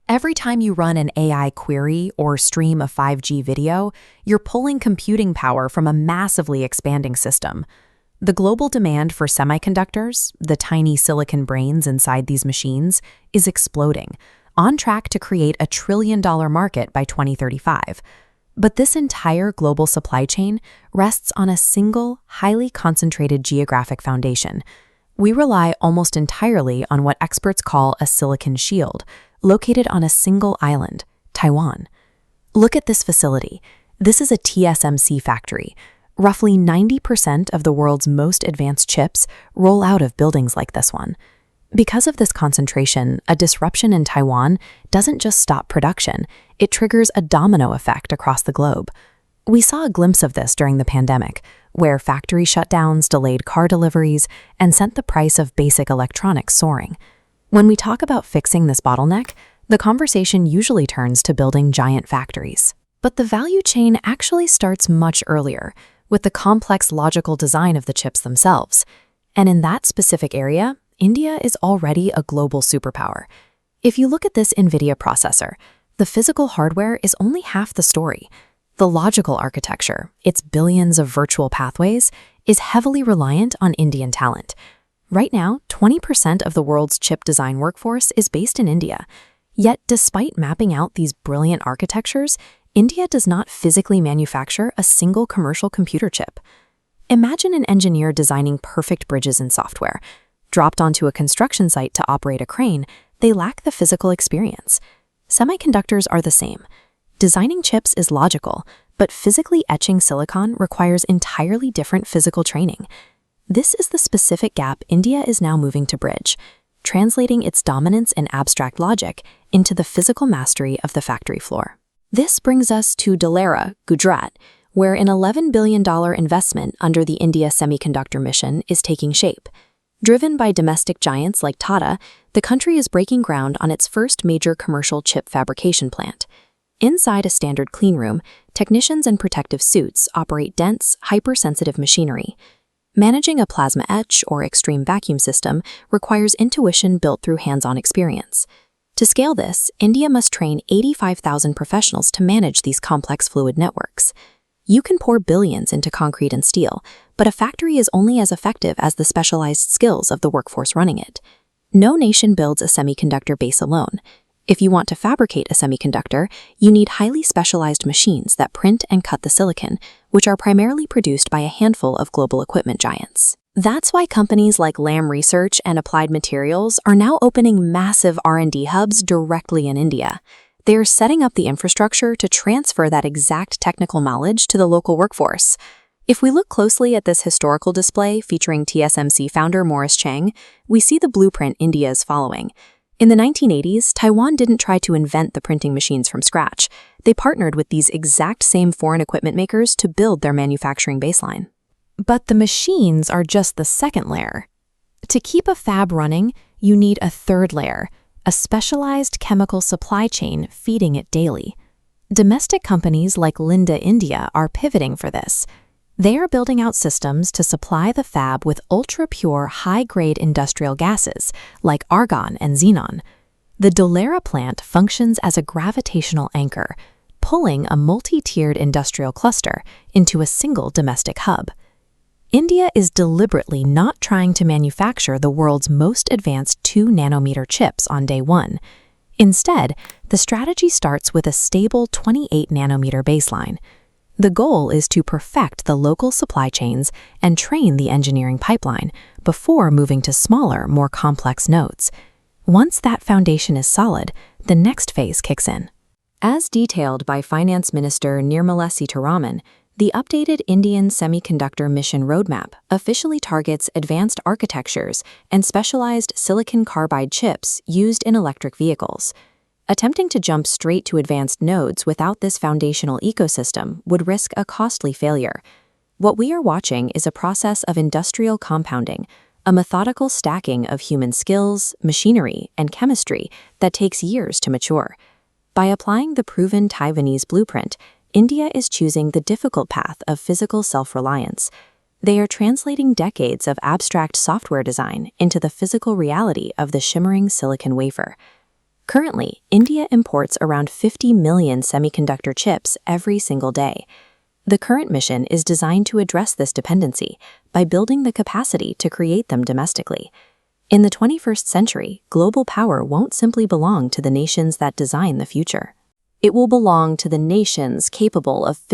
Every time you run an AI query or stream a 5G video, you're pulling computing power from a massively expanding system. The global demand for semiconductors, the tiny silicon brains inside these machines, is exploding, on track to create a trillion-dollar market by 2035. But this entire global supply chain rests on a single, highly concentrated geographic foundation. We rely almost entirely on what experts call a silicon shield, located on a single island, Taiwan. Look at this facility. This is a TSMC factory. Roughly 90% of the world's most advanced chips roll out of buildings like this one. Because of this concentration, a disruption in Taiwan doesn't just stop production, it triggers a domino effect across the globe. We saw a glimpse of this during the pandemic, where factory shutdowns delayed car deliveries and sent the price of basic electronics soaring. When we talk about fixing this bottleneck, the conversation usually turns to building giant factories. But the value chain actually starts much earlier, with the complex logical design of the chips themselves. And in that specific area, India is already a global superpower. If you look at this NVIDIA processor, the physical hardware is only half the story. The logical architecture, its billions of virtual pathways, is heavily reliant on Indian talent. Right now, 20% of the world's chip design workforce is based in India. Yet, despite mapping out these brilliant architectures, India does not physically manufacture a single commercial computer chip. Imagine an engineer designing perfect bridges in software. Dropped onto a construction site to operate a crane, they lack the physical experience. Semiconductors are the same. Designing chips is logical, but physically etching silicon requires entirely different physical training. This is the specific gap India is now moving to bridge, translating its dominance in abstract logic into the physical mastery of the factory floor. This brings us to Dholera, Gujarat, where an $11 billion investment under the India Semiconductor mission is taking shape. Driven by domestic giants like Tata, the country is breaking ground on its first major commercial chip fabrication plant. Inside a standard cleanroom, technicians in protective suits operate dense, hypersensitive machinery. Managing a plasma etch or extreme vacuum system requires intuition built through hands-on experience. To scale this, India must train 85,000 professionals to manage these complex fluid networks. You can pour billions into concrete and steel, but a factory is only as effective as the specialized skills of the workforce running it. No nation builds a semiconductor base alone. If you want to fabricate a semiconductor, you need highly specialized machines that print and cut the silicon, which are primarily produced by a handful of global equipment giants. That's why companies like Lam Research and Applied Materials are now opening massive R&D hubs directly in India. They are setting up the infrastructure to transfer that exact technical knowledge to the local workforce. If we look closely at this historical display featuring TSMC founder Morris Chang, we see the blueprint India is following. In the 1980s, Taiwan didn't try to invent the printing machines from scratch. They partnered with these exact same foreign equipment makers to build their manufacturing baseline. But the machines are just the second layer. To keep a fab running, you need a third layer, a specialized chemical supply chain feeding it daily. Domestic companies like Linda India are pivoting for this. They are building out systems to supply the fab with ultra-pure, high-grade industrial gases like argon and xenon. The Dholera plant functions as a gravitational anchor, pulling a multi-tiered industrial cluster into a single domestic hub. India is deliberately not trying to manufacture the world's most advanced 2-nanometer chips on day one. Instead, the strategy starts with a stable 28-nanometer baseline. The goal is to perfect the local supply chains and train the engineering pipeline before moving to smaller, more complex nodes. Once that foundation is solid, the next phase kicks in. As detailed by Finance Minister Nirmala Sitharaman, the updated Indian Semiconductor Mission Roadmap officially targets advanced architectures and specialized silicon carbide chips used in electric vehicles. Attempting to jump straight to advanced nodes without this foundational ecosystem would risk a costly failure. What we are watching is a process of industrial compounding, a methodical stacking of human skills, machinery, and chemistry that takes years to mature. By applying the proven Taiwanese blueprint, India is choosing the difficult path of physical self-reliance. They are translating decades of abstract software design into the physical reality of the shimmering silicon wafer. Currently, India imports around 50 million semiconductor chips every single day. The current mission is designed to address this dependency by building the capacity to create them domestically. In the 21st century, global power won't simply belong to the nations that design the future. It will belong to the nations capable of